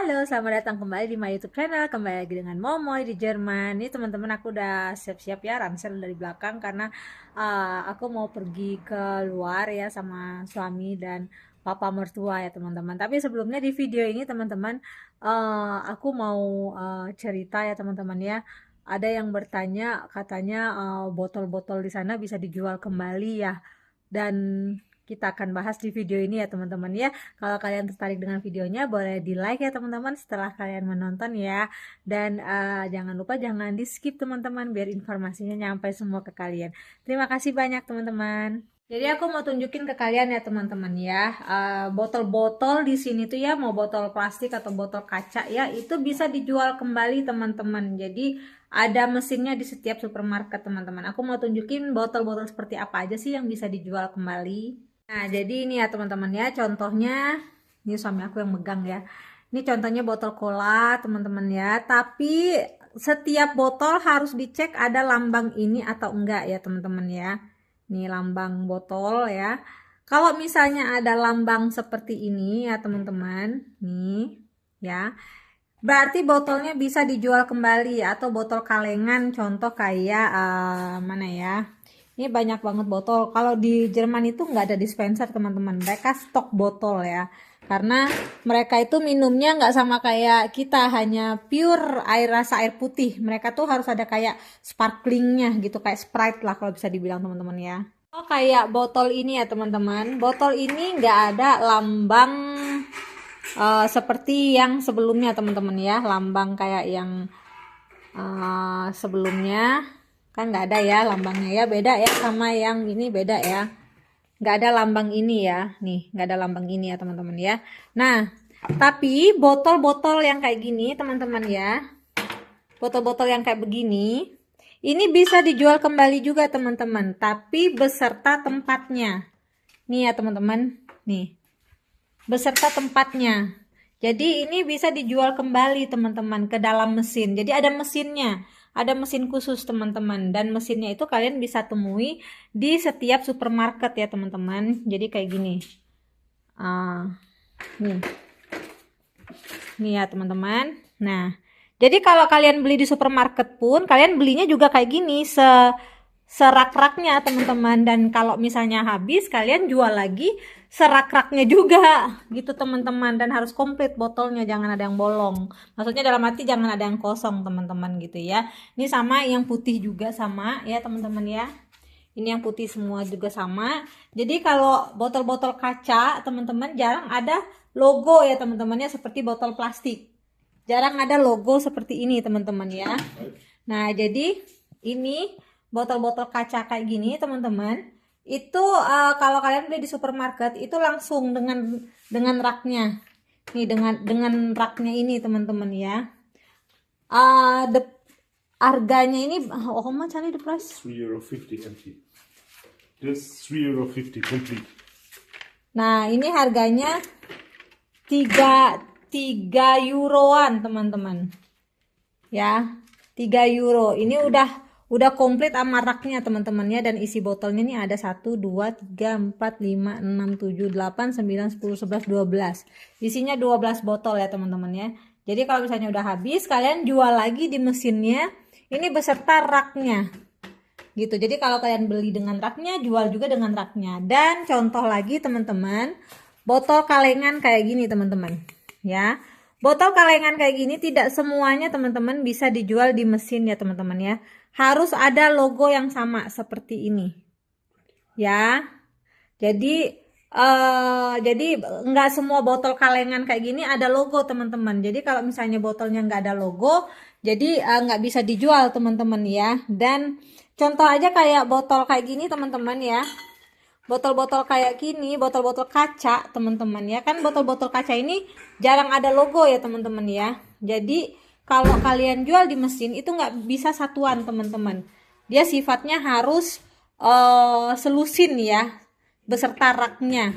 Halo, selamat datang kembali di my YouTube channel. Kembali lagi dengan Momoy di Jerman. Ini teman-teman, aku udah siap-siap ya, ransel dari belakang karena aku mau pergi ke luar ya sama suami dan papa mertua ya teman-teman. Tapi sebelumnya di video ini teman-teman, aku mau cerita ya teman-teman ya. Ada yang bertanya katanya botol-botol di sana bisa dijual kembali ya. Dan kita akan bahas di video ini ya teman-teman ya. Kalau kalian tertarik dengan videonya, boleh di like ya teman-teman setelah kalian menonton ya. Dan jangan lupa jangan di skip teman-teman, biar informasinya nyampe semua ke kalian. Terima kasih banyak teman-teman. Jadi aku mau tunjukin ke kalian ya teman-teman ya, botol-botol di sini tuh ya, mau botol plastik atau botol kaca ya, itu bisa dijual kembali teman-teman. Jadi ada mesinnya di setiap supermarket teman-teman. Aku mau tunjukin botol-botol seperti apa aja sih yang bisa dijual kembali. Nah, jadi ini ya teman-teman ya, contohnya, ini suami aku yang megang ya. Ini contohnya botol cola teman-teman ya, tapi setiap botol harus dicek ada lambang ini atau enggak ya teman-teman ya. Ini lambang botol ya. Kalau misalnya ada lambang seperti ini ya teman-teman, nih ya, berarti botolnya bisa dijual kembali atau botol kalengan, contoh kayak mana ya? Ini banyak banget botol. Kalau di Jerman itu nggak ada dispenser teman-teman. Mereka stok botol ya. Karena mereka itu minumnya nggak sama kayak kita, hanya pure air rasa air putih. Mereka tuh harus ada kayak sparklingnya gitu, kayak Sprite lah kalau bisa dibilang teman-teman ya. Oh, kayak botol ini ya teman-teman. Botol ini nggak ada lambang seperti yang sebelumnya teman-teman ya. Lambang kayak yang sebelumnya kan nggak ada ya lambangnya ya, beda ya sama yang ini, beda ya, nggak ada lambang ini ya, nih nggak ada lambang ini ya teman-teman ya. Nah, tapi botol-botol yang kayak gini teman-teman ya, botol-botol yang kayak begini ini bisa dijual kembali juga teman-teman, tapi beserta tempatnya nih ya teman-teman, nih beserta tempatnya. Jadi ini bisa dijual kembali teman-teman ke dalam mesin. Jadi ada mesinnya, ada mesin khusus teman-teman, dan mesinnya itu kalian bisa temui di setiap supermarket ya teman-teman. Jadi kayak gini, nih, nih ya teman-teman. Nah, jadi kalau kalian beli di supermarket pun kalian belinya juga kayak gini, serak-raknya teman-teman. Dan kalau misalnya habis, kalian jual lagi serak-raknya juga gitu teman-teman, dan harus komplit botolnya, jangan ada yang bolong. Maksudnya dalam arti jangan ada yang kosong teman-teman gitu ya. Ini sama yang putih juga sama ya teman-teman ya. Ini yang putih semua juga sama. Jadi kalau botol-botol kaca teman-teman jarang ada logo ya teman-teman ya, seperti botol plastik. Jarang ada logo seperti ini teman-teman ya. Nah, jadi ini botol-botol kaca kayak gini teman-teman, itu kalau kalian beli di supermarket itu langsung dengan raknya nih, dengan raknya ini teman-teman ya. Harganya ini how much the price? €3.50 empty. This €3.50 complete. Nah, ini harganya 3 euroan teman-teman ya, 3 euro. Ini udah komplit sama raknya teman-teman ya. Dan isi botolnya nih ada 1 2 3 4 5 6 7 8 9 10 11 12. Isinya 12 botol ya teman-teman ya. Jadi kalau misalnya udah habis, kalian jual lagi di mesinnya ini beserta raknya gitu. Jadi kalau kalian beli dengan raknya, jual juga dengan raknya. Dan contoh lagi teman-teman, botol kalengan kayak gini teman-teman ya. Botol kalengan kayak gini tidak semuanya teman-teman bisa dijual di mesin ya teman-teman ya. Harus ada logo yang sama seperti ini ya. Jadi nggak semua botol kalengan kayak gini ada logo teman-teman. Jadi kalau misalnya botolnya nggak ada logo, jadi nggak bisa dijual teman-teman ya. Dan contoh aja kayak botol kayak gini teman-teman ya. Botol-botol kayak gini, botol-botol kaca teman-teman ya, kan botol-botol kaca ini jarang ada logo ya teman-teman ya. Jadi kalau kalian jual di mesin itu nggak bisa satuan teman-teman, dia sifatnya harus selusin ya, beserta raknya.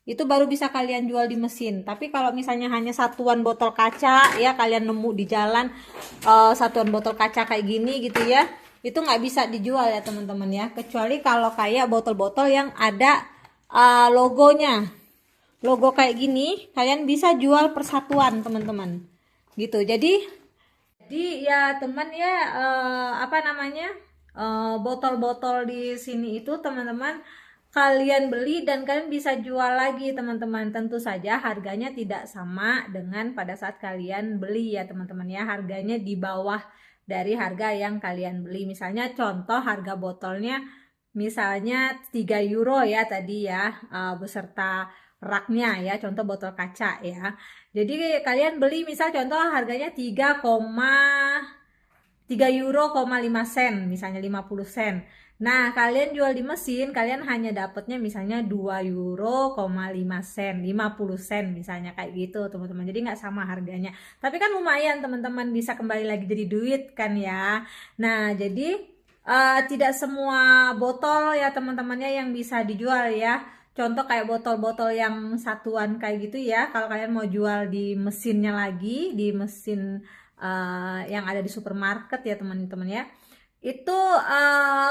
Itu baru bisa kalian jual di mesin. Tapi kalau misalnya hanya satuan botol kaca ya, kalian nemu di jalan satuan botol kaca kayak gini gitu ya, itu nggak bisa dijual ya teman-teman ya, kecuali kalau kayak botol-botol yang ada logonya. logo kayak gini, kalian bisa jual persatuan teman-teman gitu. Jadi ya teman ya, apa namanya, botol-botol di sini itu teman-teman kalian beli dan kalian bisa jual lagi teman-teman. Tentu saja harganya tidak sama dengan pada saat kalian beli ya teman-teman ya, harganya di bawah dari harga yang kalian beli. Misalnya contoh harga botolnya misalnya 3 euro ya tadi ya, beserta raknya ya, contoh botol kaca ya. Jadi kalian beli misal contoh harganya 3,5 euro misalnya 50 sen. Nah, kalian jual di mesin, kalian hanya dapatnya misalnya 2 euro, 5 sen, 50 sen misalnya kayak gitu, teman-teman. Jadi nggak sama harganya. Tapi kan lumayan teman-teman, bisa kembali lagi jadi duit kan ya. Nah, jadi tidak semua botol ya teman-temannya yang bisa dijual ya. Contoh kayak botol-botol yang satuan kayak gitu ya. Kalau kalian mau jual di mesinnya lagi, di mesin yang ada di supermarket ya teman-teman ya. Itu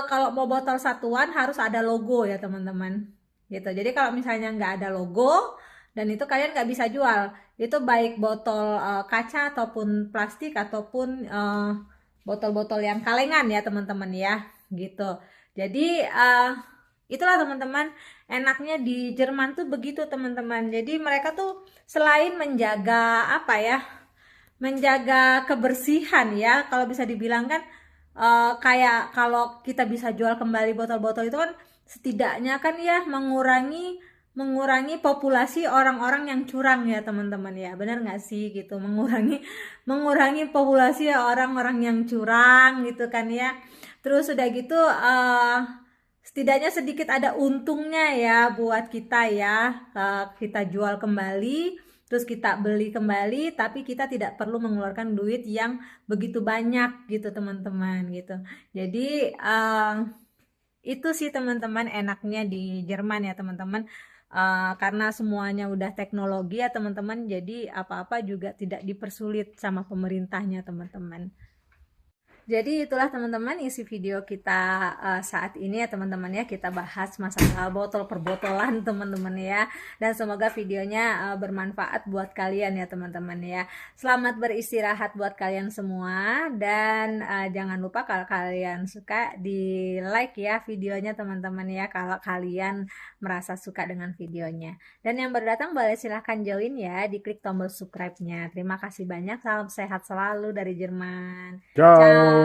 kalau mau botol satuan harus ada logo ya teman-teman. Gitu. Jadi kalau misalnya nggak ada logo dan itu kalian nggak bisa jual. Itu baik botol kaca ataupun plastik ataupun botol-botol yang kalengan ya teman-teman ya. Gitu. Jadi itulah teman-teman, enaknya di Jerman tuh begitu teman-teman. Jadi mereka tuh selain menjaga apa ya, menjaga kebersihan ya, kalau bisa dibilang kan, kayak kalau kita bisa jual kembali botol-botol itu kan setidaknya kan ya mengurangi mengurangi populasi orang-orang yang curang ya teman-teman ya, benar nggak sih gitu, mengurangi mengurangi populasi orang-orang yang curang gitu kan ya. Terus udah gitu setidaknya sedikit ada untungnya ya buat kita ya, kita jual kembali terus kita beli kembali tapi kita tidak perlu mengeluarkan duit yang begitu banyak gitu teman-teman gitu. Jadi itu sih teman-teman enaknya di Jerman ya teman-teman. Karena semuanya udah teknologi ya teman-teman, jadi apa-apa juga tidak dipersulit sama pemerintahnya teman-teman. Jadi itulah teman-teman isi video kita saat ini ya teman-teman ya, kita bahas masalah botol perbotolan teman-teman ya, dan semoga videonya bermanfaat buat kalian ya teman-teman ya. Selamat beristirahat buat kalian semua, dan jangan lupa kalau kalian suka di like ya videonya teman-teman ya, kalau kalian merasa suka dengan videonya. Dan yang baru datang boleh silahkan join ya, diklik tombol subscribe-nya. Terima kasih banyak, salam sehat selalu dari Jerman. Ciao. Ciao.